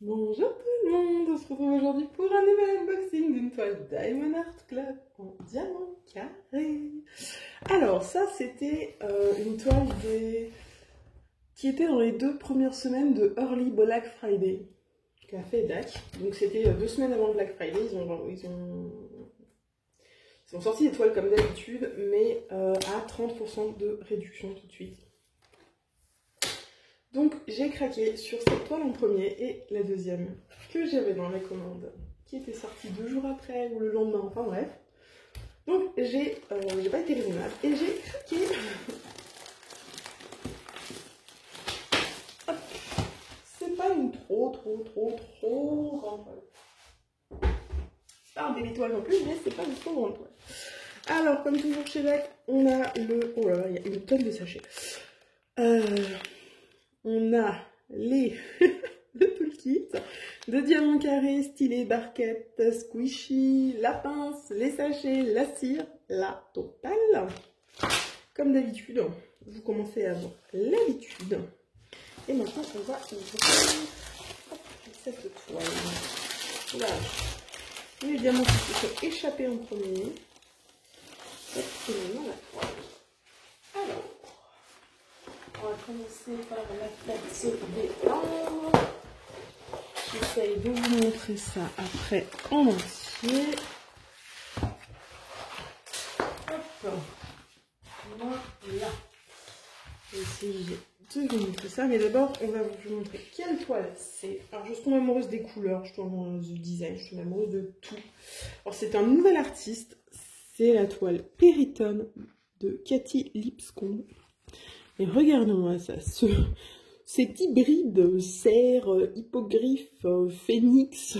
Bonjour tout le monde, on se retrouve aujourd'hui pour un nouvel unboxing d'une toile Diamond Art Club en diamant carré. Alors ça c'était une toile qui était dans les 2 premières semaines de Early Black Friday qu'a fait DAC. Donc c'était 2 semaines avant le Black Friday, ils ont sorti des toiles comme d'habitude mais à 30% de réduction tout de suite. Donc j'ai craqué sur cette toile en premier et la deuxième que j'avais dans la commande qui était sortie 2 jours après ou le lendemain, enfin bref. Donc j'ai pas été raisonnable et j'ai craqué. C'est pas une trop grande toile. C'est pas un bébé toile non plus, mais c'est pas une trop grande toile. Alors comme toujours chez DAC, on a le... Oh là là, il y a une tonne de sachets. On a le toolkit de diamants carrés, stylet, barquette, squishy, la pince, les sachets, la cire, la totale. Comme d'habitude, vous commencez à avoir l'habitude. Et maintenant, on va ouvrir cette toile. Voilà. Les diamants qui se sont échappés en premier. Hop, et maintenant la toile. Alors. On va commencer par la taxe des arbres. J'essaye de vous montrer ça après en entier. Hop. Voilà. Je vais essayer de vous montrer ça. Mais d'abord, on va vous montrer quelle toile c'est. Alors, je tombe amoureuse des couleurs, je tombe amoureuse du design, je tombe amoureuse de tout. Alors, c'est un nouvel artiste. C'est la toile Périton de Cathy Lipscomb. Et regardez-moi ça, cet hybride cerf, hippogriffe, phénix.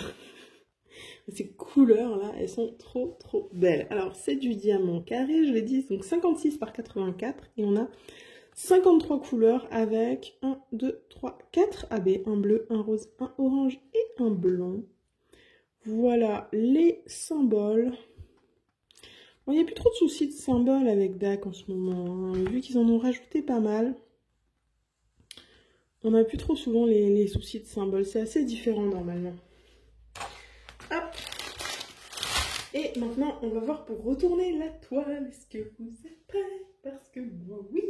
Ces couleurs là, elles sont trop belles. Alors c'est du diamant carré, je l'ai dit, donc 56 par 84. Et on a 53 couleurs avec 1, 2, 3, 4 AB. Un bleu, un rose, un orange et un blanc. Voilà les symboles. Bon, il n'y a plus trop de soucis de symboles avec DAC en ce moment, hein. Vu qu'ils en ont rajouté pas mal. On n'a plus trop souvent les soucis de symboles. C'est assez différent normalement. Hop. Et maintenant, on va voir pour retourner la toile. Est-ce que vous êtes prêts? Parce que moi, oui.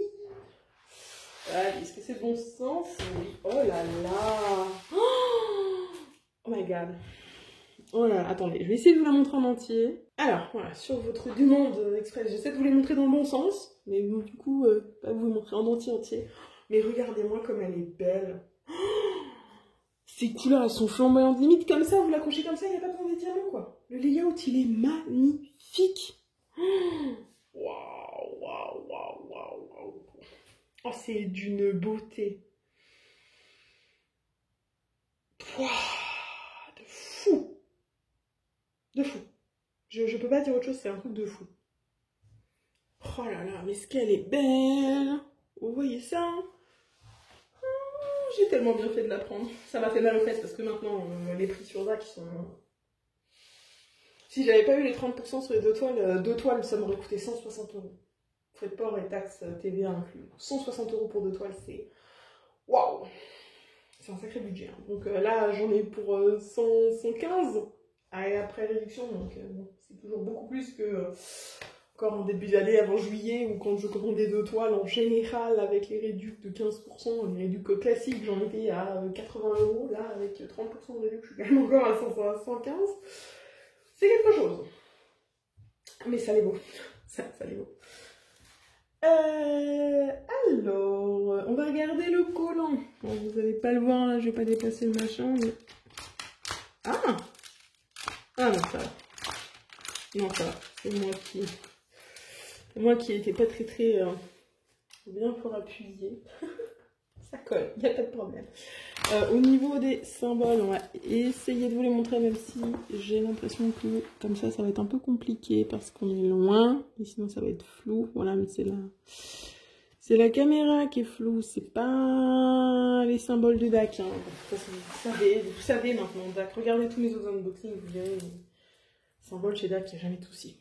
Allez, est-ce que c'est bon sens? Oui. Oh là là. Oh my god. Oh là là, attendez, je vais essayer de vous la montrer en entier. Alors, voilà, sur votre demande express, j'essaie de vous les montrer dans le bon sens. Mais bon, du coup, pas vous les montrer en entier. Mais regardez-moi comme elle est belle. Ces couleurs, elles sont flamboyantes. Limite, comme ça, vous l'accrochez comme ça, il n'y a pas besoin de diamants, quoi. Le layout, il est magnifique. Waouh. Oh, c'est d'une beauté. Waouh, de fou. De fou. Je peux pas dire autre chose, c'est un truc de fou. Oh là là, mais ce qu'elle est belle. Vous voyez ça? J'ai tellement bien fait de la prendre. Ça m'a fait mal aux fesses parce que maintenant, les prix sur DAC sont... Si j'avais pas eu les 30% sur les deux toiles, ça m'aurait coûté 160 €. Frais de port et taxes TVA inclus. 160 € pour 2 toiles, c'est... Waouh! C'est un sacré budget. Hein. Donc là, j'en ai pour 115 et après réduction. Donc bon, c'est toujours beaucoup plus que... encore en début d'année, avant juillet, ou quand je commandais 2 toiles en général avec les réducs de 15%, les réducs classiques, j'en étais à 80 €. Là, avec 30% de réduc, je suis quand même encore à 115. C'est quelque chose. Mais ça l'est beau. Ça l'est beau. Alors, on va regarder le collant. Bon, vous n'allez pas le voir, là, je vais pas dépasser le machin, mais... Ah non, ça va. Non, ça va. C'est moi qui n'étais pas très bien fort appuyé. Ça colle, il n'y a pas de problème. Au niveau des symboles, on va essayer de vous les montrer, même si j'ai l'impression que comme ça va être un peu compliqué parce qu'on est loin, et sinon ça va être flou. Voilà, mais c'est la caméra qui est floue, c'est pas les symboles de DAC. Hein. Vous savez maintenant, DAC. Regardez tous mes autres unboxings, vous verrez les symboles chez DAC, il n'y a jamais de souci.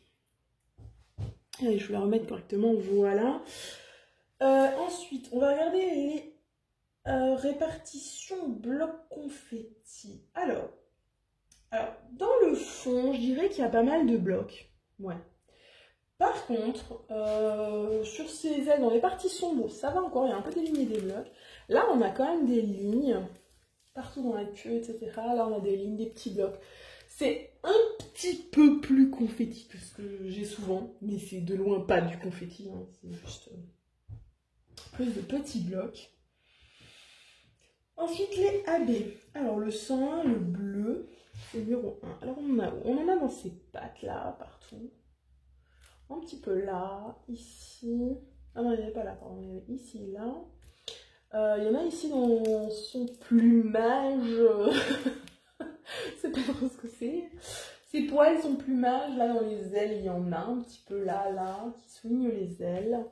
Allez, je vais la remettre correctement, voilà. Ensuite, on va regarder les Répartition bloc confetti. Alors, dans le fond, je dirais qu'il y a pas mal de blocs. Ouais. Par contre, sur ces ailes, dans les parties sombres, ça va encore, il y a un peu des lignes et des blocs. Là, on a quand même des lignes, partout dans la queue, etc. Là, on a des lignes, des petits blocs. C'est un petit peu plus confetti que ce que j'ai souvent, mais c'est de loin pas du confetti, hein. C'est juste plus de petits blocs. Ensuite, les AB. Alors, le 101, le bleu, c'est numéro 1. Alors, on en a dans ces pattes là, partout. Un petit peu là, ici. Ah non, il n'y avait pas là, pardon. Il y avait ici, là. Il y en a ici dans son plumage. C'est pas trop ce que c'est. Ses poils, son plumage, là dans les ailes, il y en a un petit peu là, qui souligne les ailes.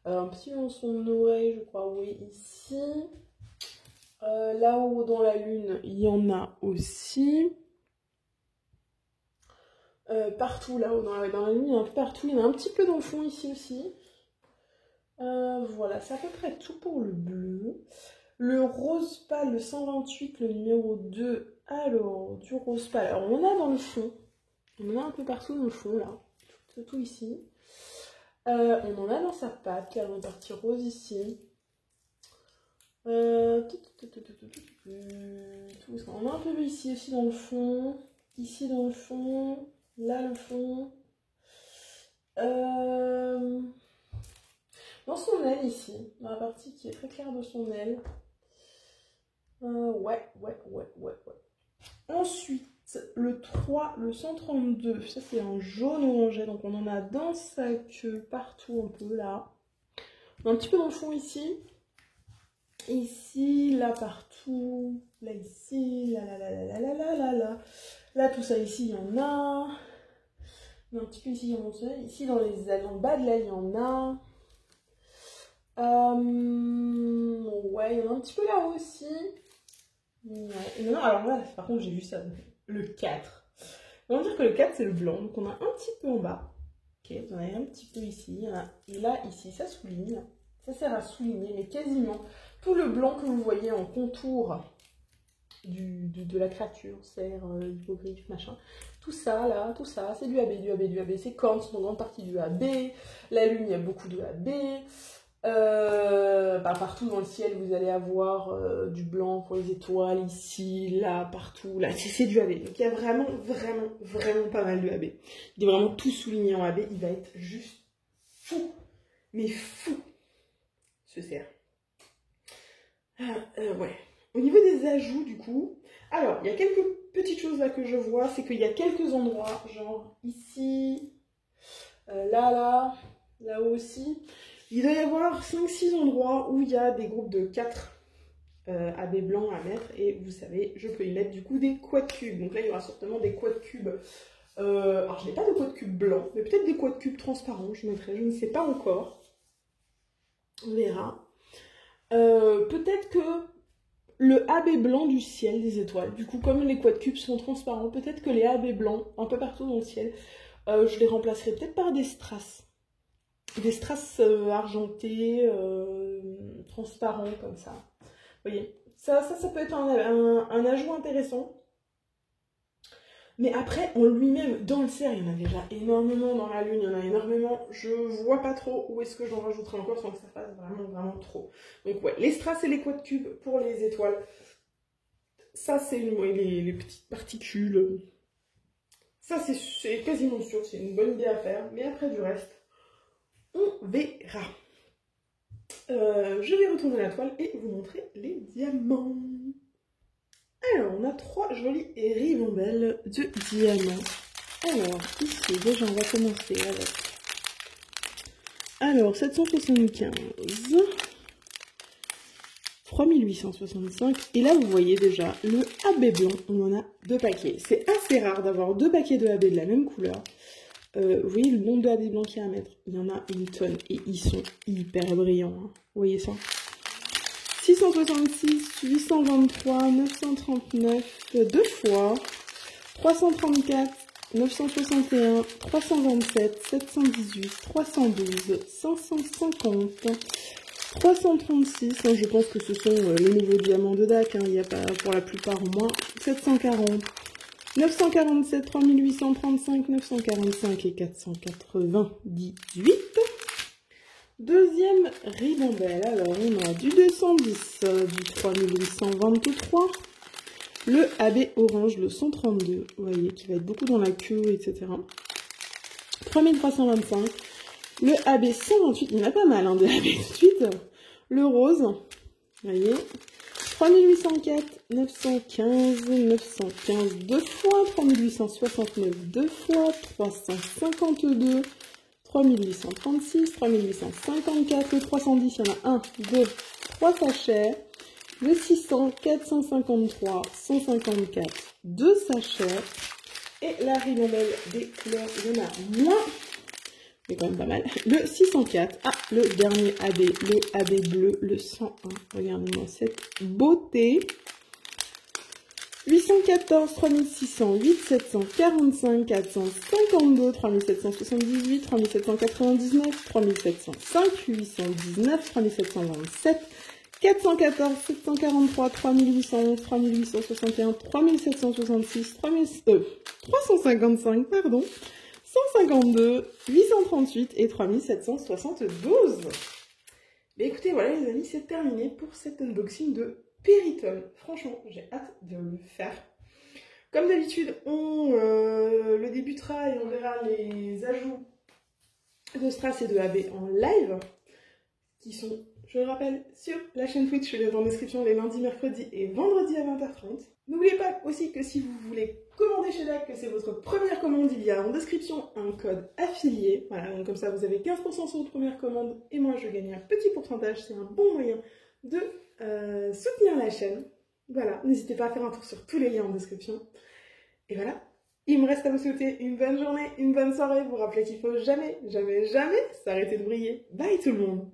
Un petit peu dans son oreille, je crois, oui, ici. Là-haut dans la lune, il y en a aussi. Partout là-haut dans la lune, il y en a un peu partout. Il y en a un petit peu dans le fond ici aussi. Voilà, c'est à peu près tout pour le bleu. Le rose pâle, le 128, le numéro 2. Alors, du rose pâle. Alors, on en a dans le fond. On en a un peu partout dans le fond, là. Tout ici. On en a dans sa patte, là, dans la partie rose ici. On a un peu ici aussi dans le fond. Ici dans le fond. Là, le fond. Dans son aile ici. Dans la partie qui est très claire de son aile. Ouais. Ensuite, le 3, le 132, ça c'est un jaune orangé, donc on en a dans sa queue, partout un peu là. Un petit peu dans le fond ici. Ici, là partout, là ici, là. Là tout ça ici, il y en a. Un petit peu ici, il y en a. Ici dans les ailes, en bas de l'aile, il y en a. Ouais, il y en a un petit peu là aussi. Ouais. Non, alors là, par contre, j'ai vu ça. Le 4. On va dire que le 4, c'est le blanc. Donc, on a un petit peu en bas. Ok, vous en avez un petit peu ici. Et là, ici, ça souligne. Ça sert à souligner, mais quasiment tout le blanc que vous voyez en contour de la créature, cerf, hippogriffe, machin. Tout ça, là, tout ça, c'est du AB, du AB, du AB. C'est cornes sont en grande partie du AB. La lune, il y a beaucoup de AB. Partout dans le ciel, vous allez avoir du blanc pour les étoiles, ici, là, partout, là, c'est du AB. Donc il y a vraiment pas mal de AB. Il est vraiment tout souligné en AB, il va être juste fou, mais fou, ce cerf. Ouais. Au niveau des ajouts, du coup, alors, il y a quelques petites choses là que je vois, c'est qu'il y a quelques endroits, genre ici, là aussi. Il doit y avoir 5-6 endroits où il y a des groupes de 4 AB blancs à mettre. Et vous savez, je peux y mettre du coup des quad cubes. Donc là, il y aura certainement des quad cubes. Alors, je n'ai pas de quad cubes blancs, mais peut-être des quad cubes transparents. Je mettrai, je ne sais pas encore. On verra. Peut-être que le AB blanc du ciel des étoiles, du coup, comme les quad cubes sont transparents, peut-être que les AB blancs, un peu partout dans le ciel, je les remplacerai peut-être par des strass. Des strass argentés, transparents comme ça. Vous voyez, ça peut être un ajout intéressant. Mais après, en lui-même, dans le cerf, il y en a déjà énormément. Dans la lune, il y en a énormément. Je vois pas trop où est-ce que j'en rajouterai encore sans que ça fasse vraiment trop. Donc ouais, les strass et les quad cubes pour les étoiles. Ça, c'est les petites particules. Ça, c'est quasiment sûr. C'est une bonne idée à faire. Mais après, du reste, on verra. Je vais retourner la toile et vous montrer les diamants. Alors, on a 3 jolies ribambelles de diamants. Alors, ici, déjà, on va commencer avec... Alors, 775, 3865, et là, vous voyez déjà le AB blanc, on en a 2 paquets. C'est assez rare d'avoir 2 paquets de AB de la même couleur. Vous voyez le nombre de AB blancs qu'il y a à mettre, il y en a une tonne, et ils sont hyper brillants, hein. Vous voyez ça? 666, 823, 939, 2 fois, 334, 961, 327, 718, 312, 550, 336, hein, je pense que ce sont les nouveaux diamants de DAC, hein, il n'y a pas pour la plupart au moins. 740, 947, 3835, 945 et 498. Deuxième ribambelle, alors on a du 210, du 3823, le AB orange, le 132, vous voyez, qui va être beaucoup dans la queue, etc. 3325, le AB 128, il y en a pas mal, hein, de AB tout de suite. Le rose, vous voyez, 3804, 915, 915 deux fois, 3869 deux fois, 352, 3836, 3854, le 310, il y en a 1, 2, 3 sachets, le 600, 453, 154, 2 sachets, et la ribambelle des couleurs, il y en a moins, mais quand même pas mal, le 604, ah, le dernier AB, le AB bleu, le 101, regardez-moi cette beauté, 814, 3600, 8745, 452, 3778, 3799, 3705, 819, 3727, 414, 743, 3811, 3861, 3766, 355, pardon, 152, 838 et 3772. Mais écoutez, voilà les amis, c'est terminé pour cet unboxing de Péritone. Franchement, j'ai hâte de le faire. Comme d'habitude, on le débutera et on verra les ajouts de Strass et de AB en live, qui sont, je le rappelle, sur la chaîne Twitch, je les mets en description les lundis, mercredis et vendredis à 20h30. N'oubliez pas aussi que si vous voulez commander chez DAC, que c'est votre première commande, il y a en description un code affilié. Voilà, donc comme ça vous avez 15% sur votre première commande et moi je gagne un petit pourcentage. C'est un bon moyen de soutenir la chaîne. Voilà, n'hésitez pas à faire un tour sur tous les liens en description. Et voilà, il me reste à vous souhaiter une bonne journée, une bonne soirée. Vous rappelez qu'il faut jamais, jamais, jamais s'arrêter de briller. Bye tout le monde!